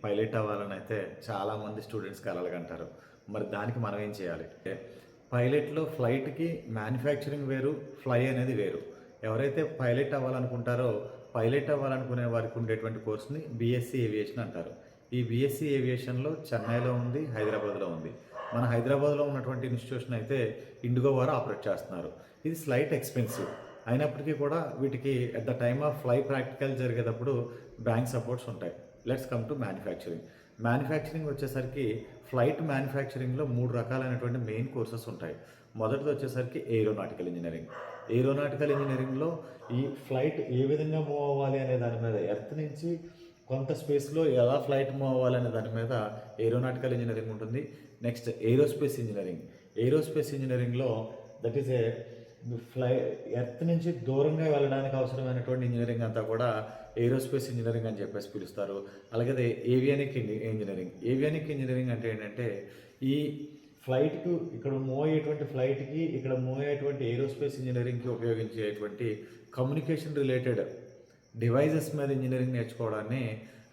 Pilot అవ్వాలని అయితే చాలామంది స్టూడెంట్స్ కలలుగంటారు. మరి దానికి మనం ఏం చేయాలి? పైలట్‌లో ఫ్లైట్‌కి మ్యానుఫ్యాక్చరింగ్ వేరు, ఫ్లై అనేది వేరు. ఎవరైతే పైలట్ అవ్వాలనుకుంటారో, పైలట్ అవ్వాలనుకునే వారికి ఉండేటువంటి కోర్స్‌ని బీఎస్సీ ఏవియేషన్ అంటారు. ఈ బీఎస్సీ ఏవియేషన్‌లో చెన్నైలో ఉంది, హైదరాబాద్‌లో ఉంది. మన హైదరాబాద్‌లో ఉన్నటువంటి ఇన్‌స్టిట్యూషన్ అయితే ఇండిగో వారు ఆపరేట్ చేస్తున్నారు. ఇది స్లైట్ ఎక్స్‌పెన్సివ్. అయినప్పటికీ కూడా వీటికి at the time of fly practical జరిగేటప్పుడు బ్యాంక్ సపోర్ట్స్ ఉంటాయి. Let's come to manufacturing. Manufacturing వచ్చేసరికి ఫ్లైట్ మ్యానుఫ్యాక్చరింగ్లో 3 రకాలైనటువంటి మెయిన్ కోర్సెస్ ఉంటాయి. మొదటిది వచ్చేసరికి ఏరోనాటికల్ ఇంజనీరింగ్. ఏరోనాటికల్ ఇంజనీరింగ్లో ఈ ఫ్లైట్ ఏ విధంగా మూవ్ అవ్వాలి అనే దాని మీద, ఎర్త్ నుంచి కొంత స్పేస్లో ఎలా ఫ్లైట్ మూవ్ అవ్వాలి అనే దాని మీద ఏరోనాటికల్ ఇంజనీరింగ్ ఉంటుంది. Next aerospace engineering. ఏరోస్పేస్ ఇంజనీరింగ్లో దట్ ఈస్ ఏ ఎర్త్ నుంచి దూరంగా వెళ్ళడానికి అవసరమైనటువంటి ఇంజనీరింగ్ అంతా కూడా ఏరోస్పేస్ ఇంజనీరింగ్ అని చెప్పేసి పిలుస్తారు. అలాగే ఏవియానిక్ ఇంజనీరింగ్. ఏవియానిక్ ఇంజనీరింగ్ అంటే ఏంటంటే ఈ ఫ్లైట్కు ఇక్కడ మూవ్ అయ్యేటువంటి ఫ్లైట్కి ఇక్కడ మూవ్ అయ్యేటువంటి ఏరోస్పేస్ ఇంజనీరింగ్కి ఉపయోగించేటువంటి కమ్యూనికేషన్ రిలేటెడ్ డివైజెస్ మీద ఇంజనీరింగ్ నేర్చుకోవడాన్ని,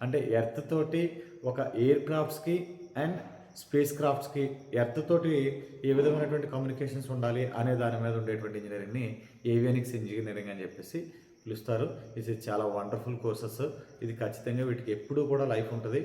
అంటే ఎర్త్ తోటి ఒక ఎయిర్ క్రాఫ్ట్స్కి అండ్ స్పేస్ క్రాఫ్ట్స్కి ఎర్త్ తోటి ఏ విధమైనటువంటి కమ్యూనికేషన్స్ ఉండాలి అనే దాని మీద ఉండేటువంటి ఇంజనీరింగ్ని ఏవియానిక్స్ ఇంజనీరింగ్ అని చెప్పేసి పిలుస్తారు. ఇది చాలా వండర్ఫుల్ కోర్సెస్. ఇది ఖచ్చితంగా వీటికి ఎప్పుడూ కూడా లైఫ్ ఉంటుంది.